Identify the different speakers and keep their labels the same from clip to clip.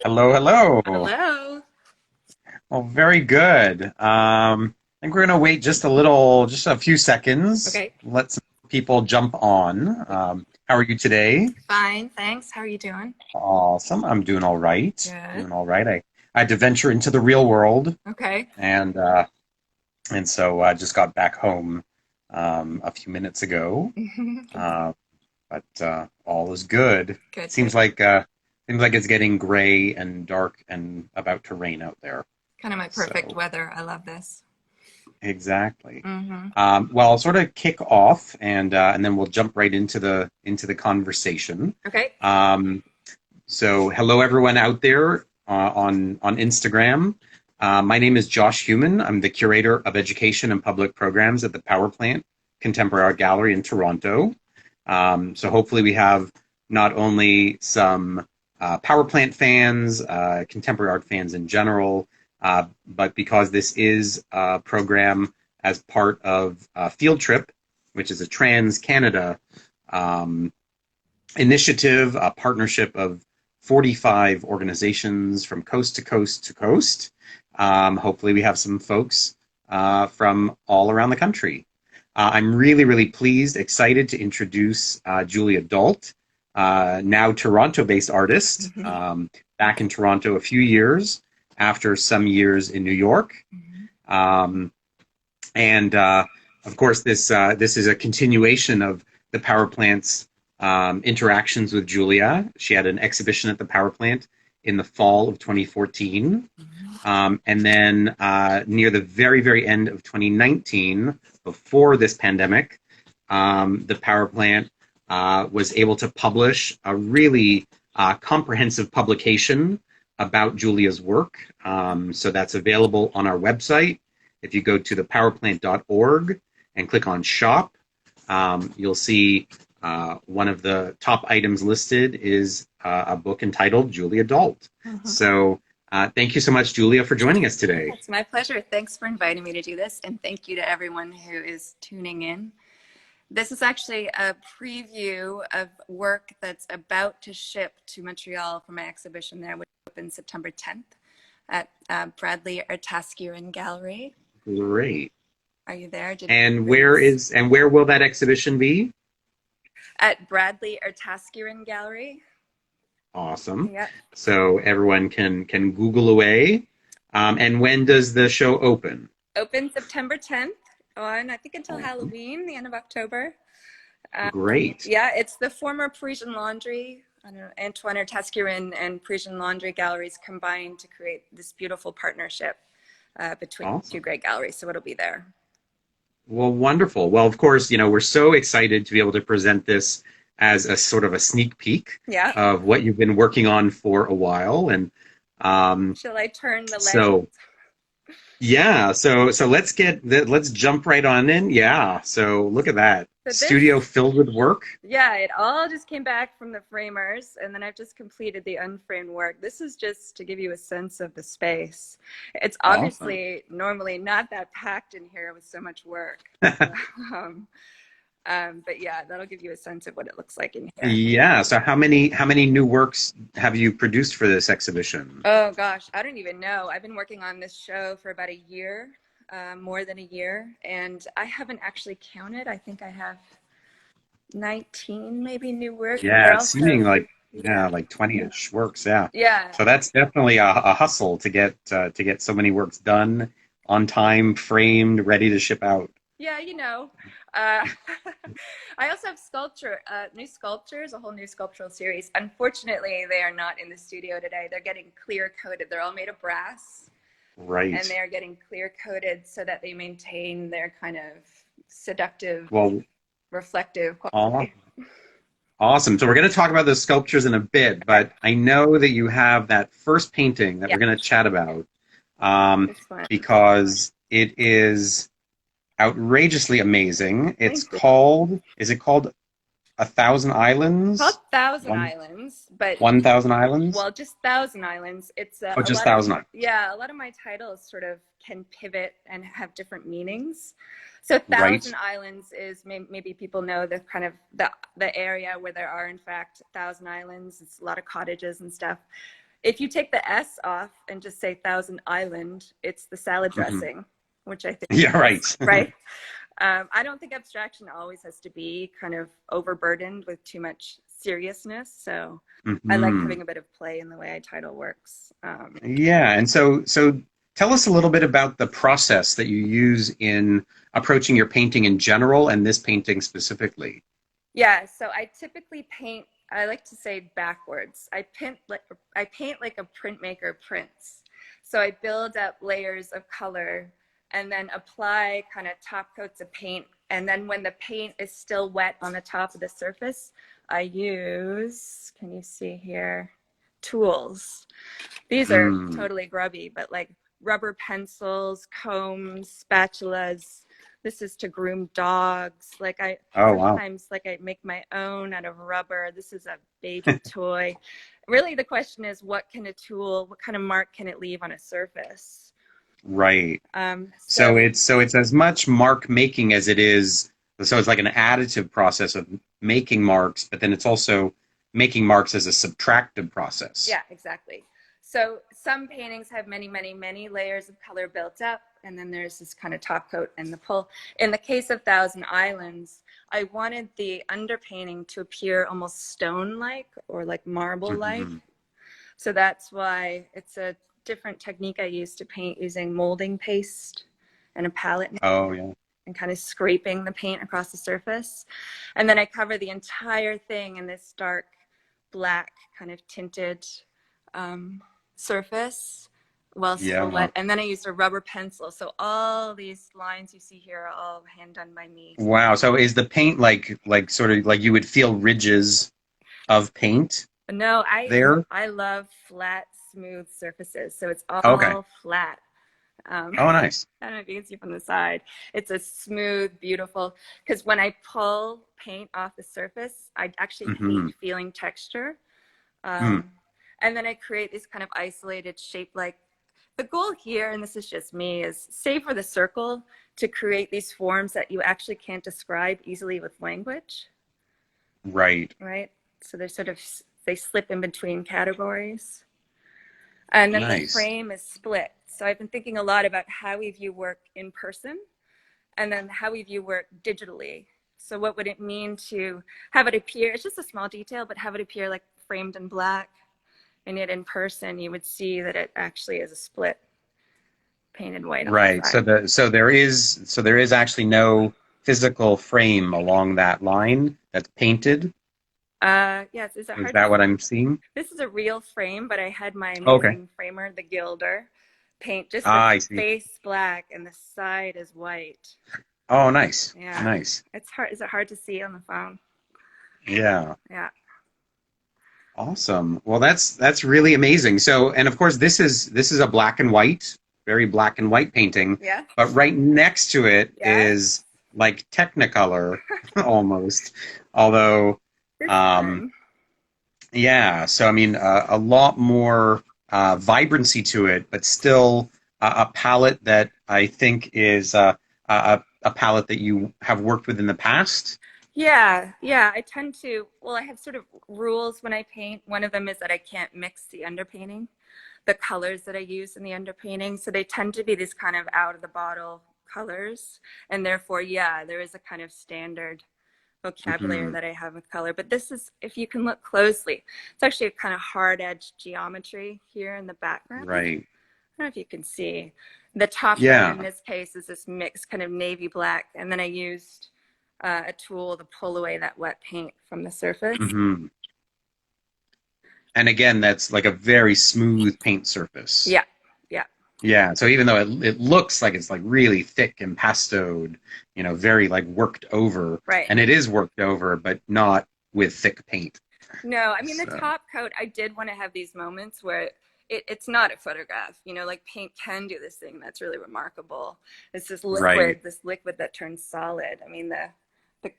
Speaker 1: Hello, hello.
Speaker 2: Hello.
Speaker 1: Well, very good. I think we're going to wait just a few seconds.
Speaker 2: Okay.
Speaker 1: Let some people jump on. How are you today?
Speaker 2: Fine, thanks. How are you doing?
Speaker 1: Awesome. I'm doing all right.
Speaker 2: Good.
Speaker 1: Doing all right. I had to venture into the real world,
Speaker 2: Okay.
Speaker 1: and uh, and so I just got back home a few minutes ago. Uh, but all is good.
Speaker 2: Good, good.
Speaker 1: Seems like it's getting gray and dark and about to rain out there.
Speaker 2: Kind of my perfect
Speaker 1: So.
Speaker 2: weather. I love this.
Speaker 1: Exactly.
Speaker 2: Hmm.
Speaker 1: Well, I'll sort of kick off, and then we'll jump right into the conversation.
Speaker 2: Okay.
Speaker 1: Um, so, hello everyone out there on Instagram. My name is Josh Heuman. I'm the curator of education and public programs at the Power Plant Contemporary Art Gallery in Toronto. So, hopefully, we have not only some Power Plant fans, contemporary art fans in general, but because this is a program as part of Field Trip, which is a Trans Canada um, initiative, a partnership of 45 organizations from coast to coast to coast. Hopefully, we have some folks from all around the country. I'm really, really pleased, excited to introduce Julia Dault, now Toronto-based artist, back in Toronto a few years after some years in New York. Um, and of course, this is a continuation of the power plant's interactions with Julia. She had an exhibition at the power plant in the fall of 2014. And then near the very, very end of 2019, before this pandemic, the power plant was able to publish a really comprehensive publication about Julia's work. So that's available on our website. If you go to thepowerplant.org and click on shop, you'll see one of the top items listed is a book entitled Julia Dault. So thank you so much, Julia, for joining us today.
Speaker 2: It's my pleasure. Thanks for inviting me to do this, and thank you to everyone who is tuning in. This is actually a preview of work that's about to ship to Montreal for my exhibition there, which opens September 10th at Bradley Ertaskian Gallery.
Speaker 1: Great.
Speaker 2: Are you there?
Speaker 1: And where will that exhibition be?
Speaker 2: At Bradley Ertaskian Gallery.
Speaker 1: Awesome.
Speaker 2: Yep.
Speaker 1: So everyone can Google away. And when does the show open?
Speaker 2: Open September 10th on, I think, until
Speaker 1: Awesome.
Speaker 2: Halloween, the end of October.
Speaker 1: Great.
Speaker 2: Yeah, it's the former Parisian Laundry, I don't know, Antoine Ertaskian and Parisian Laundry galleries combined to create this beautiful partnership between
Speaker 1: Awesome.
Speaker 2: two great galleries. So it'll be there.
Speaker 1: Well, wonderful. Well, of course, we're so excited to be able to present this as a sort of a sneak peek
Speaker 2: Yeah.
Speaker 1: of what you've been working on for a while. And
Speaker 2: Shall I turn the lens?
Speaker 1: so, yeah, so let's jump right on in. Yeah. So look at that.
Speaker 2: So this,
Speaker 1: Studio filled with work.
Speaker 2: yeah, it all just came back from the framers, and then I've just completed the unframed work. This is just to give you a sense of the space. It's
Speaker 1: Awesome.
Speaker 2: obviously normally not that packed in here with so much work. um, but yeah, that'll give you a sense of what it looks like in here.
Speaker 1: Yeah. So how many new works have you produced for this exhibition?
Speaker 2: Oh gosh, I don't even know. I've been working on this show for about a year, more than a year, and I haven't actually counted. I think I have 19 maybe new work.
Speaker 1: Yeah,
Speaker 2: They're
Speaker 1: it's seeming
Speaker 2: also,
Speaker 1: like
Speaker 2: yeah,
Speaker 1: yeah, like 20-ish works. Yeah.
Speaker 2: yeah,
Speaker 1: So that's definitely a hustle to get so many works done on time, framed, ready to ship out.
Speaker 2: yeah, you know. Uh, I also have new sculptures, a whole new sculptural series. Unfortunately, they are not in the studio today. They're getting clear coated. They're all made of brass, and
Speaker 1: Right.
Speaker 2: they're getting clear coated so that they maintain their kind of seductive,
Speaker 1: Well,
Speaker 2: reflective
Speaker 1: aw-
Speaker 2: quality.
Speaker 1: awesome. So we're going to talk about the sculptures in a bit,
Speaker 2: Okay.
Speaker 1: but I know that you have that first painting that
Speaker 2: Yeah,
Speaker 1: we're going to chat about, um,
Speaker 2: it's fun.
Speaker 1: because it is outrageously amazing. It's
Speaker 2: Thank you.
Speaker 1: called, is it called A Thousand
Speaker 2: Called
Speaker 1: Islands?
Speaker 2: Thousand
Speaker 1: One,
Speaker 2: Islands, but
Speaker 1: 1,000 Islands?
Speaker 2: well, just Thousand Islands. It's
Speaker 1: Oh,
Speaker 2: a
Speaker 1: just
Speaker 2: lot of,
Speaker 1: Thousand Islands.
Speaker 2: yeah, a lot of my titles sort of can pivot and have different meanings. So
Speaker 1: Right.
Speaker 2: Thousand Islands is maybe people know the kind of the area where there are in fact Thousand Islands. It's a lot of cottages and stuff. If you take the S off and just say Thousand Island, it's the salad
Speaker 1: Mm-hmm.
Speaker 2: dressing, which I think
Speaker 1: Yeah, right.
Speaker 2: is right. I don't think abstraction always has to be kind of overburdened with too much seriousness. So I like
Speaker 1: Mm-hmm.
Speaker 2: having a bit of play in the way I title works.
Speaker 1: Yeah, and so tell us a little bit about the process that you use in approaching your painting in general and this painting specifically.
Speaker 2: Yeah, so I typically paint, I like to say backwards. I paint like a printmaker prints. So I build up layers of color and then apply kind of top coats of paint. And then when the paint is still wet on the top of the surface, I use, can you see here, tools. These are
Speaker 1: Mm.
Speaker 2: totally grubby, but like rubber pencils, combs, spatulas. This is to groom dogs. Like I
Speaker 1: Oh, wow.
Speaker 2: sometimes like I make my own out of rubber. This is a baby toy. Really the question is what kind of mark can it leave on a surface?
Speaker 1: Right. So
Speaker 2: So
Speaker 1: it's as much mark making as it is. So it's like an additive process of making marks, but then it's also making marks as a subtractive process.
Speaker 2: yeah, exactly. So some paintings have many, many, many layers of color built up, and then there's this kind of top coat and the pull. In the case of Thousand Islands, I wanted the underpainting to appear almost stone-like or like marble-like.
Speaker 1: Hmm.
Speaker 2: So that's why it's a different technique I use to paint using molding paste and a palette
Speaker 1: Oh, yeah.
Speaker 2: and kind of scraping the paint across the surface. And then I cover the entire thing in this dark black kind of tinted surface while still
Speaker 1: Yeah.
Speaker 2: wet. And then I used a rubber pencil. So all these lines you see here are all hand done by me.
Speaker 1: Wow. So is the paint like sort of like you would feel ridges of paint
Speaker 2: No,
Speaker 1: there?
Speaker 2: I love flat, smooth surfaces. So it's
Speaker 1: Okay.
Speaker 2: all flat. Um,
Speaker 1: Oh, nice.
Speaker 2: I don't know if you can see from the side. It's a smooth, beautiful, because when I pull paint off the surface, I actually
Speaker 1: Hmm.
Speaker 2: hate feeling texture.
Speaker 1: Mm.
Speaker 2: Um, and then I create these kind of isolated shape like the goal here, and this is just me, is say for the circle to create these forms that you actually can't describe easily with language,
Speaker 1: Right.
Speaker 2: right? So they're sort of, they slip in between categories. And then the
Speaker 1: Nice.
Speaker 2: frame is split. So I've been thinking a lot about how we view work in person and then how we view work digitally. So what would it mean to have it appear, it's just a small detail, but have it appear like framed in black, and yet in person you would see that it actually is a split painted white on the
Speaker 1: Right.
Speaker 2: side.
Speaker 1: So there is actually no physical frame along that line that's painted.
Speaker 2: Yes, is it
Speaker 1: Is
Speaker 2: hard to
Speaker 1: that what
Speaker 2: see?
Speaker 1: I'm seeing?
Speaker 2: This is a real frame, but I had my
Speaker 1: Okay.
Speaker 2: amazing framer, the Gilder, paint just the
Speaker 1: Ah, I see.
Speaker 2: face black and the side is white.
Speaker 1: Oh, nice.
Speaker 2: Yeah,
Speaker 1: Nice.
Speaker 2: it's hard. Is it hard to see on the phone?
Speaker 1: Yeah.
Speaker 2: Yeah.
Speaker 1: Awesome. Well, that's really amazing. So, and of course, this is a black and white, very black and white painting,
Speaker 2: Yeah.
Speaker 1: but right next to it
Speaker 2: Yeah.
Speaker 1: is like Technicolor almost. Although,
Speaker 2: This
Speaker 1: um,
Speaker 2: one.
Speaker 1: yeah. So, I mean, a lot more vibrancy to it, but still a palette that I think is a palette that you have worked with in the past.
Speaker 2: Yeah, yeah. I tend to, well, I have sort of rules when I paint. One of them is that I can't mix the underpainting, the colors that I use in the underpainting. So they tend to be these kind of out of the bottle colors. And therefore, yeah, there is a kind of standard vocabulary
Speaker 1: Hmm.
Speaker 2: that I have with color. But this is, if you can look closely, it's actually a kind of hard edge geometry here in the background. I
Speaker 1: Right.
Speaker 2: don't know if you can see. The top coat in
Speaker 1: Yeah.
Speaker 2: this case is this mixed kind of navy black. And then I used a tool to pull away that wet paint from the surface.
Speaker 1: Hmm. And again, that's like a very smooth paint surface.
Speaker 2: Yeah, yeah,
Speaker 1: Yeah. So even though it looks like it's like really thick and pastoed, very like worked over,
Speaker 2: right.
Speaker 1: and it is worked over, but not with thick paint.
Speaker 2: No, I mean, the
Speaker 1: So,
Speaker 2: top coat, I did want to have these moments where it's not a photograph, like paint can do this thing that's really remarkable. It's
Speaker 1: right.
Speaker 2: this liquid that turns solid. I mean,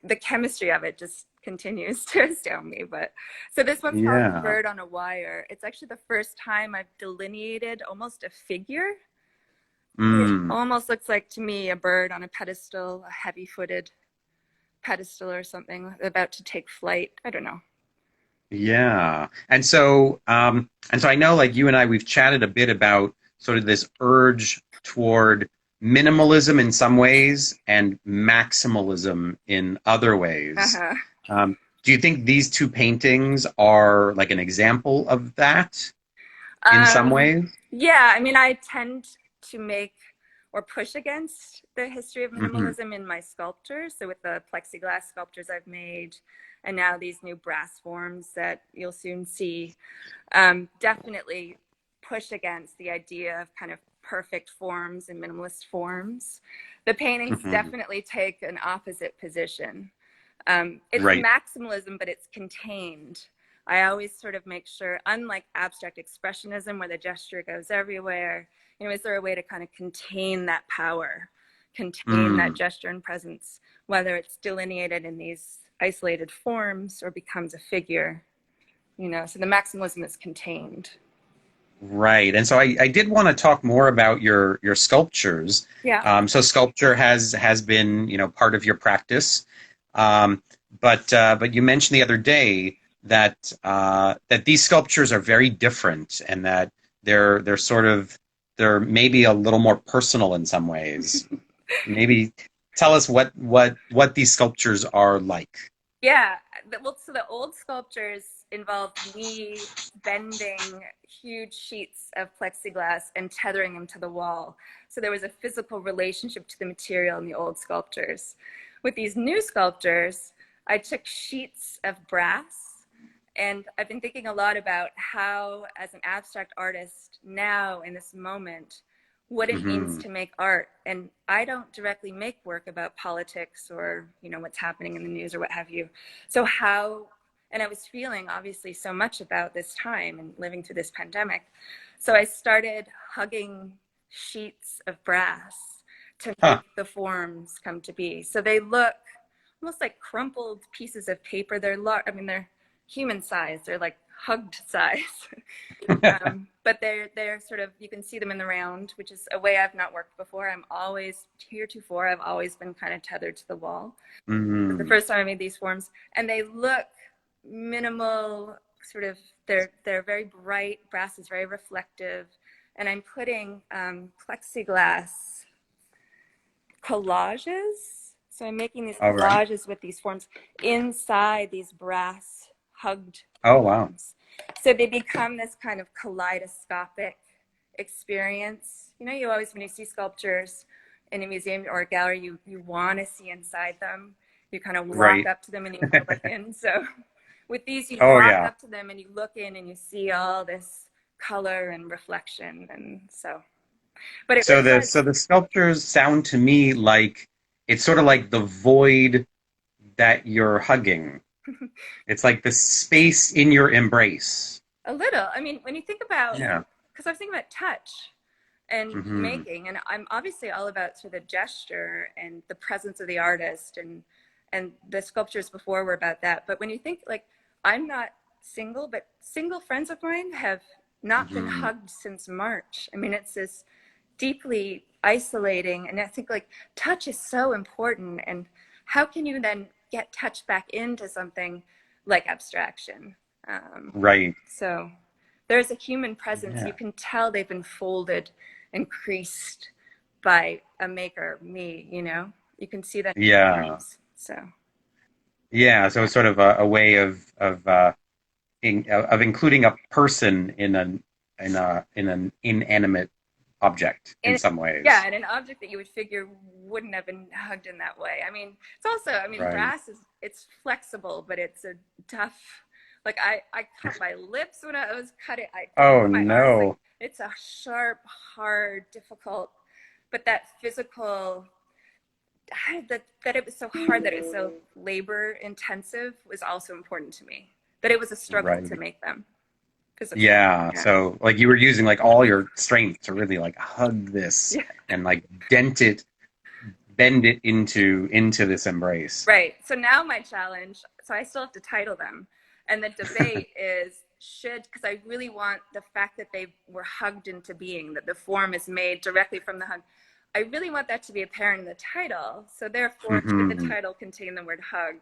Speaker 2: the chemistry of it just continues to astound me. But so this one's called
Speaker 1: Yeah.
Speaker 2: Bird on a Wire. It's actually the first time I've delineated almost a figure. It
Speaker 1: Mm.
Speaker 2: almost looks like to me a bird on a pedestal, a heavy-footed pedestal or something about to take flight. I don't know.
Speaker 1: Yeah. And so I know like you and I, we've chatted a bit about sort of this urge toward minimalism in some ways and maximalism in other ways.
Speaker 2: Uh-huh.
Speaker 1: Do you think these two paintings are like an example of that in some
Speaker 2: Um,
Speaker 1: ways?
Speaker 2: yeah, I mean, I tend to make or push against the history of
Speaker 1: Hmm.
Speaker 2: minimalism in my sculptures. So with the plexiglass sculptures I've made, and now these new brass forms that you'll soon see, definitely push against the idea of kind of perfect forms and minimalist forms. The paintings
Speaker 1: Hmm.
Speaker 2: definitely take an opposite position. It's
Speaker 1: Right.
Speaker 2: maximalism, but it's contained. I always sort of make sure, unlike abstract expressionism where the gesture goes everywhere, is there a way to kind of contain that power, contain that
Speaker 1: Mm.
Speaker 2: gesture and presence, whether it's delineated in these isolated forms or becomes a figure, so the maximalism is contained.
Speaker 1: Right. And so I did want to talk more about your sculptures.
Speaker 2: Yeah.
Speaker 1: So sculpture has been, part of your practice. Um, but you mentioned the other day that these sculptures are very different and that they're sort of they're maybe a little more personal in some ways. Maybe tell us what these sculptures are like.
Speaker 2: Yeah, well, so the old sculptures involved me bending huge sheets of plexiglass and tethering them to the wall. So there was a physical relationship to the material in the old sculptures. With these new sculptures, I took sheets of brass, and I've been thinking a lot about how, as an abstract artist now in this moment, what it means
Speaker 1: Hmm.
Speaker 2: to make art. And I don't directly make work about politics or, what's happening in the news or what have you. So how, and I was feeling obviously so much about this time and living through this pandemic. So I started hugging sheets of brass to
Speaker 1: Huh.
Speaker 2: make the forms come to be. So they look almost like crumpled pieces of paper. They're large, I mean, they're human size. They're like hugged size. But they're sort of, you can see them in the round, which is a way I've not worked before. I'm always heretofore, I've always been kind of tethered to the wall. It's the
Speaker 1: Hmm.
Speaker 2: first time I made these forms, and they look minimal. Sort of, they're very bright. Brass is very reflective, and I'm putting plexiglass collages. So I'm making these
Speaker 1: All right.
Speaker 2: collages with these forms inside these brass hugged
Speaker 1: Oh, wow.
Speaker 2: forms. So they become this kind of kaleidoscopic experience. You always, when you see sculptures in a museum or a gallery, you want to see inside them. You kind of walk
Speaker 1: Right.
Speaker 2: up to them and you want to look in. So with these, you
Speaker 1: Oh,
Speaker 2: walk
Speaker 1: yeah.
Speaker 2: up to them and you look in and you see all this color and reflection. And so, but it
Speaker 1: So
Speaker 2: really
Speaker 1: the
Speaker 2: does.
Speaker 1: so the sculptures sound to me like it's sort of like the void that you're hugging. It's like the space in your embrace.
Speaker 2: A little. I mean, when you think about,
Speaker 1: Yeah.
Speaker 2: because I was thinking about touch and
Speaker 1: Hmm.
Speaker 2: making, and I'm obviously all about sort of the gesture and the presence of the artist, and the sculptures before were about that. But when you think like, I'm not single, but single friends of mine have not been
Speaker 1: Hmm.
Speaker 2: hugged since March. I mean, it's this deeply isolating, and I think like touch is so important. And how can you then get touch back into something like abstraction? Um,
Speaker 1: Right.
Speaker 2: so there's a human presence. You
Speaker 1: Yeah.
Speaker 2: can tell they've been folded and creased by a maker, me. You can see that in the
Speaker 1: Yeah.
Speaker 2: forms. So
Speaker 1: Yeah. So
Speaker 2: yeah.
Speaker 1: it's sort of a way of including a person in an inanimate object in
Speaker 2: And
Speaker 1: some
Speaker 2: yeah,
Speaker 1: ways.
Speaker 2: and an object that you would figure wouldn't have been hugged in that way. I mean, it's also, I mean,
Speaker 1: Right.
Speaker 2: brass is, it's flexible, but it's a tough, like I cut my lips when I was cutting, I
Speaker 1: Oh
Speaker 2: cut my arms, like
Speaker 1: no.
Speaker 2: it's a sharp, hard, difficult, but that physical, that it was so hard, that it was so labor intensive was also important to me. That it was a struggle to
Speaker 1: Right.
Speaker 2: make them physically.
Speaker 1: Yeah.
Speaker 2: Yeah.
Speaker 1: So like you were using like all your strength to really like hug this
Speaker 2: Yeah.
Speaker 1: and like dent it, bend it into this embrace.
Speaker 2: Right. So now my challenge, so I still have to title them. And the debate is should, because I really want the fact that they were hugged into being, that the form is made directly from the hug. I really want that to be apparent in the title. So therefore, should the
Speaker 1: Hmm.
Speaker 2: title contain the word hug?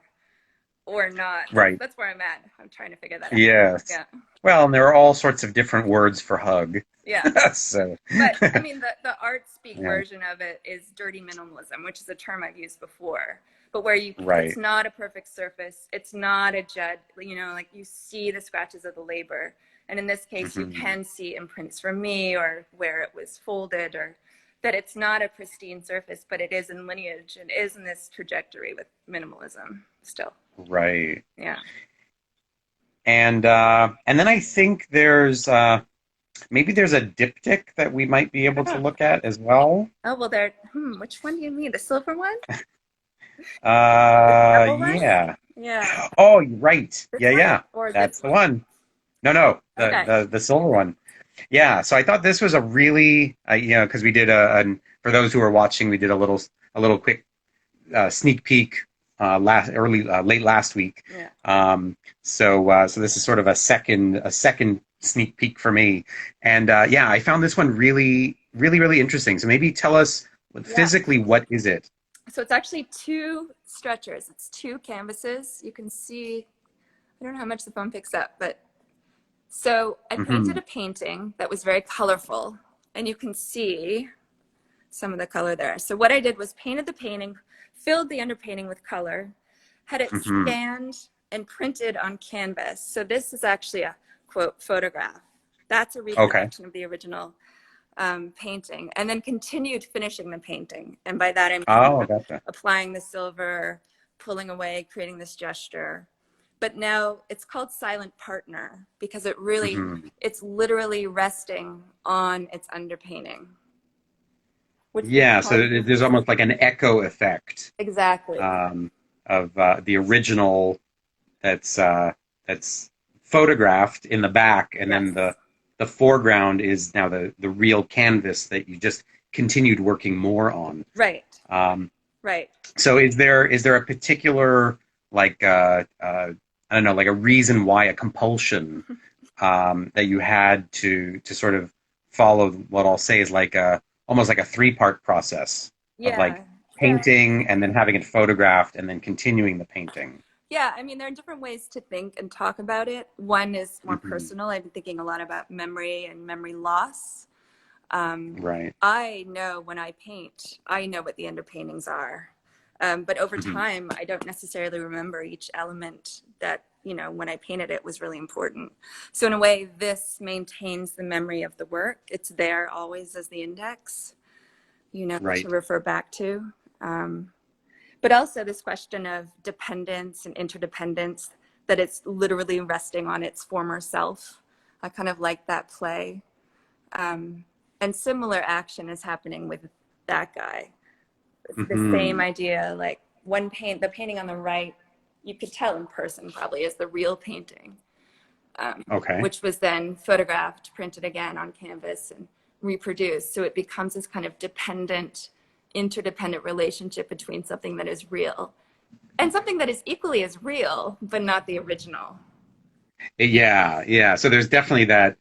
Speaker 2: or not.
Speaker 1: Right.
Speaker 2: That's where I'm at. I'm trying to figure that out.
Speaker 1: Yes.
Speaker 2: Yeah.
Speaker 1: Well, and there are all sorts of different words for hug.
Speaker 2: Yeah.
Speaker 1: So,
Speaker 2: But I mean, the art speak
Speaker 1: yeah,
Speaker 2: version of it is dirty minimalism, which is a term I've used before. But where it's
Speaker 1: right.
Speaker 2: not a perfect surface, it's not a jet, like you see the scratches of the labor. And in this case, you
Speaker 1: Hmm.
Speaker 2: can see imprints from me or where it was folded, or that it's not a pristine surface, but it is in lineage and is in this trajectory with minimalism still.
Speaker 1: Right.
Speaker 2: Yeah.
Speaker 1: And then I think there's maybe there's a diptych that we might be able to
Speaker 2: Oh,
Speaker 1: look at as well.
Speaker 2: well, which one do you mean? The silver one? The purple one?
Speaker 1: Yeah.
Speaker 2: Yeah.
Speaker 1: Oh, right.
Speaker 2: This
Speaker 1: Yeah,
Speaker 2: one
Speaker 1: yeah.
Speaker 2: or this
Speaker 1: That's the
Speaker 2: one?
Speaker 1: one. No, no,
Speaker 2: Okay.
Speaker 1: the silver one. Yeah. So I thought this was a really, because we did for those who are watching, we did a little quick sneak peek late last week.
Speaker 2: Yeah.
Speaker 1: So this is sort of a second sneak peek for me, and yeah, I found this one really, really, really interesting. So maybe tell us
Speaker 2: Yeah.
Speaker 1: physically what is it?
Speaker 2: So it's actually two stretchers. It's two canvases. You can see, I don't know how much the phone picks up, but so I painted
Speaker 1: Hmm.
Speaker 2: a painting that was very colorful, and you can see some of the color there. So what I did was painted the painting, filled the underpainting with color, had it
Speaker 1: Hmm.
Speaker 2: scanned and printed on canvas. So this is actually a quote photograph. That's a
Speaker 1: Okay.
Speaker 2: reproduction of the original painting, and then continued finishing the painting. And by that I mean
Speaker 1: Oh, gotcha.
Speaker 2: applying the silver, pulling away, creating this gesture. But now it's called silent partner because
Speaker 1: Hmm.
Speaker 2: it's literally resting on its underpainting, which
Speaker 1: Yeah. So
Speaker 2: because this
Speaker 1: there's
Speaker 2: is
Speaker 1: almost like an echo effect
Speaker 2: exactly,
Speaker 1: um, of the original that's photographed in the back, and then
Speaker 2: yes,
Speaker 1: the foreground is now the real canvas that you just continued working more on.
Speaker 2: right,
Speaker 1: Um,
Speaker 2: right.
Speaker 1: so is there a particular like I don't know, like a reason why, a compulsion that you had to sort of follow what I'll say is like a almost like a three-part process of
Speaker 2: Yeah,
Speaker 1: like
Speaker 2: yeah.
Speaker 1: painting and then having it photographed and then continuing the painting.
Speaker 2: Yeah, I mean, there are different ways to think and talk about it. One is more
Speaker 1: Hmm.
Speaker 2: personal. I've been thinking a lot about memory and memory loss.
Speaker 1: Right.
Speaker 2: I know when I paint, I know what the underpaintings are. But over
Speaker 1: Hmm.
Speaker 2: time, I don't necessarily remember each element that, when I painted it was really important. So in a way, this maintains the memory of the work. It's there always as the index, to
Speaker 1: Right.
Speaker 2: refer back to. But also this question of dependence and interdependence, that it's literally resting on its former self. I kind of like that play. Um, and similar action is happening with that guy. It's the same
Speaker 1: Hmm.
Speaker 2: idea, like the painting on the right, you could tell in person probably is the real painting,
Speaker 1: Okay.
Speaker 2: which was then photographed, printed again on canvas and reproduced. So it becomes this kind of dependent, interdependent relationship between something that is real and something that is equally as real, but not the original.
Speaker 1: Yeah, yeah. So there's definitely that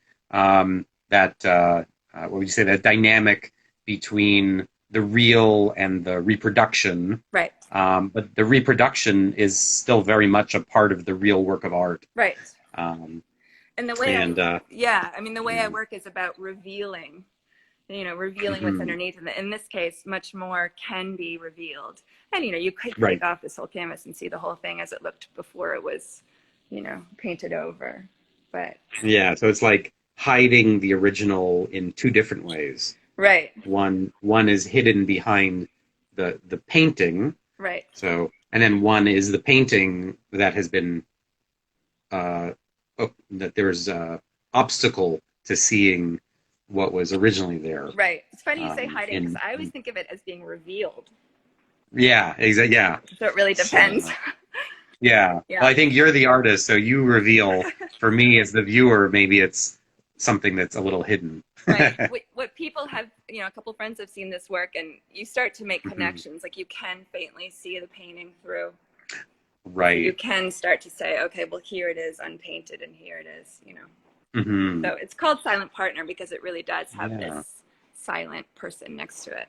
Speaker 1: what would you say, that dynamic between the real and the reproduction.
Speaker 2: Right,
Speaker 1: But the reproduction is still very much a part of the real work of art.
Speaker 2: right.
Speaker 1: Um,
Speaker 2: And the way
Speaker 1: and
Speaker 2: yeah, I mean, the way I
Speaker 1: yeah.
Speaker 2: work is about revealing what's
Speaker 1: Hmm.
Speaker 2: underneath. And in this case, much more can be revealed. And, you could take
Speaker 1: Right.
Speaker 2: off this whole canvas and see the whole thing as it looked before it was, painted over. But,
Speaker 1: Yeah. So it's like hiding the original in two different ways.
Speaker 2: right,
Speaker 1: One is hidden behind the painting.
Speaker 2: right.
Speaker 1: So, and then one is the painting that has been uh, that there's a obstacle to seeing what was originally there.
Speaker 2: Right. It's funny you say hiding because
Speaker 1: In
Speaker 2: I always think of it as being revealed.
Speaker 1: Yeah, exactly. Yeah.
Speaker 2: So it really depends.
Speaker 1: So, yeah.
Speaker 2: Yeah.
Speaker 1: Well, I think you're the artist, so you reveal. For me, as the viewer, maybe it's something that's a little hidden.
Speaker 2: Right. What people have, a couple friends have seen this work, and you start to make
Speaker 1: Mhm.
Speaker 2: connections. Like you can faintly see the painting through. So you
Speaker 1: Right.
Speaker 2: can start to say, okay, well, here it is unpainted, and here it is.
Speaker 1: Hmm.
Speaker 2: So it's called Silent Partner because it really does have
Speaker 1: Yeah.
Speaker 2: this silent person next to it.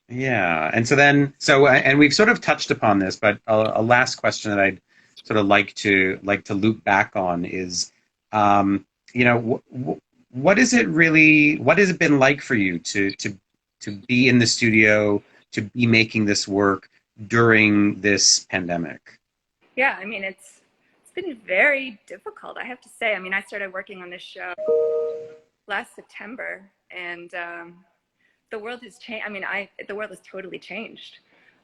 Speaker 1: Yeah. And so then, and we've sort of touched upon this, but a last question that I'd sort of like to loop back on is, you know, what has it been like for you to be in the studio, to be making this work during this pandemic?
Speaker 2: Yeah, I mean, it's been very difficult, I have to say. I mean, I started working on this show last September, and the world has changed. I mean, the world has totally changed.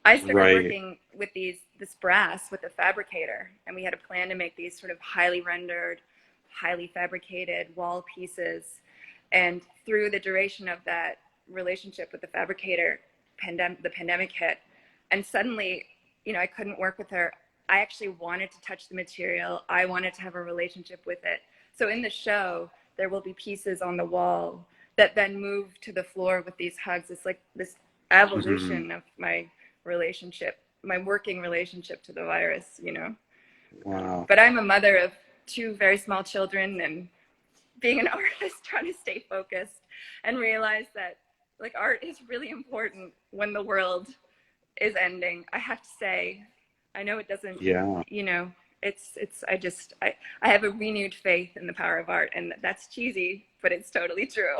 Speaker 2: I started
Speaker 1: Right.
Speaker 2: working with this brass with a fabricator, and we had a plan to make these sort of highly rendered, highly fabricated wall pieces. And through the duration of that relationship with the fabricator, the pandemic hit, and suddenly, you know, I couldn't work with her. I actually wanted to touch the material. I wanted to have a relationship with it. So in the show, there will be pieces on the wall that then move to the floor with these hugs. It's like this
Speaker 1: Hmm.
Speaker 2: evolution of my relationship, my working relationship to the virus, you know.
Speaker 1: Wow.
Speaker 2: But I'm a mother of two very small children, and being an artist, trying to stay focused and realize that like art is really important when the world is ending. I have to say, I know it doesn't,
Speaker 1: Yeah.
Speaker 2: you know, I have a renewed faith in the power of art, and that's cheesy, but it's totally true.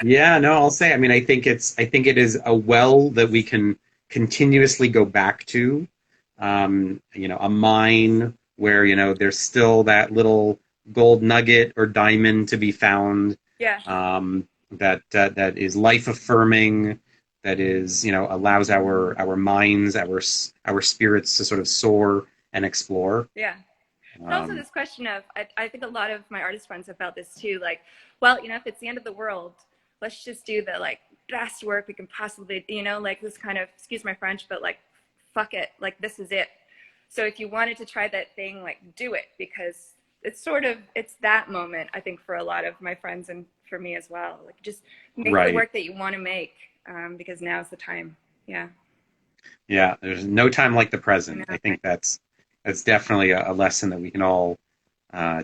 Speaker 1: Yeah, no, I'll say, I mean, I think it is a well that we can continuously go back to. You know, a mine where, you know, there's still that little gold nugget or diamond to be found,
Speaker 2: Yeah,
Speaker 1: that is life affirming, that is, you know, allows our minds, our spirits to sort of soar and explore.
Speaker 2: yeah. But also
Speaker 1: Um,
Speaker 2: this question of, I think a lot of my artist friends have felt this too, like, well, you know, if it's the end of the world, let's just do the like best work we can possibly, you know, like this kind of, excuse my French, but like, fuck it, like this is it. So if you wanted to try that thing, like do it, because it's sort of, it's that moment, I think, for a lot of my friends and for me as well. Like just make the
Speaker 1: right.
Speaker 2: work that you want to make, because now's the time. Yeah.
Speaker 1: Yeah, there's no time like the
Speaker 2: I
Speaker 1: present. I
Speaker 2: know.
Speaker 1: think that's definitely a lesson that we can all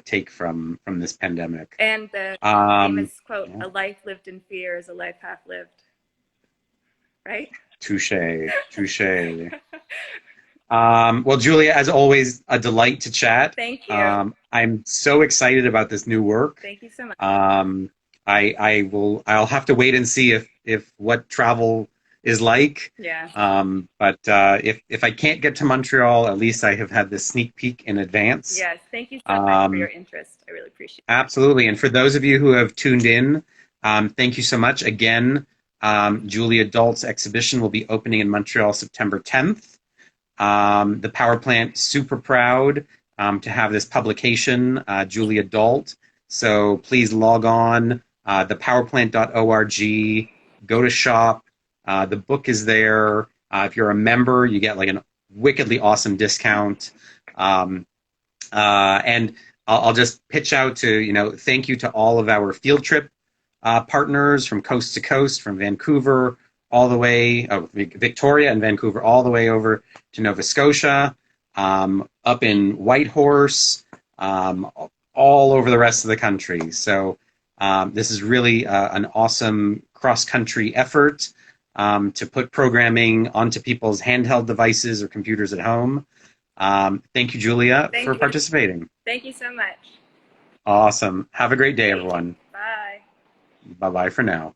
Speaker 1: take from this pandemic.
Speaker 2: And the
Speaker 1: Um,
Speaker 2: famous quote,
Speaker 1: yeah,
Speaker 2: a life lived in fear is a life half lived, right?
Speaker 1: touche, touche. Well, Julia, as always, a delight to chat.
Speaker 2: Thank you.
Speaker 1: I'm so excited about this new work.
Speaker 2: Thank you so much.
Speaker 1: Um, I'll have to wait and see if what travel is like.
Speaker 2: Yeah.
Speaker 1: But if I can't get to Montreal, at least I have had this sneak peek in advance.
Speaker 2: Yes. Thank you so much for your
Speaker 1: Um,
Speaker 2: interest. I really appreciate
Speaker 1: Absolutely. And for those of you who have tuned in, thank you so much. Again, Julia Dault's exhibition will be opening in Montreal September 10th. The Power Plant, super proud to have this publication, Julia Dault. So please log on, thepowerplant.org, go to shop. The book is there. If you're a member, you get like a wickedly awesome discount. Um, and I'll just pitch out to, you know, thank you to all of our field trip partners from coast to coast, from Vancouver all the way, Victoria and Vancouver, all the way over to Nova Scotia, up in Whitehorse, um, all over the rest of the country. So this is really an awesome cross-country effort to put programming onto people's handheld devices or computers at home. Thank you, Julia,
Speaker 2: it.
Speaker 1: for
Speaker 2: Thank you.
Speaker 1: participating.
Speaker 2: Thank you so much.
Speaker 1: Awesome. Have a great day,
Speaker 2: Yeah, you too.
Speaker 1: everyone.
Speaker 2: Bye.
Speaker 1: Bye bye for now.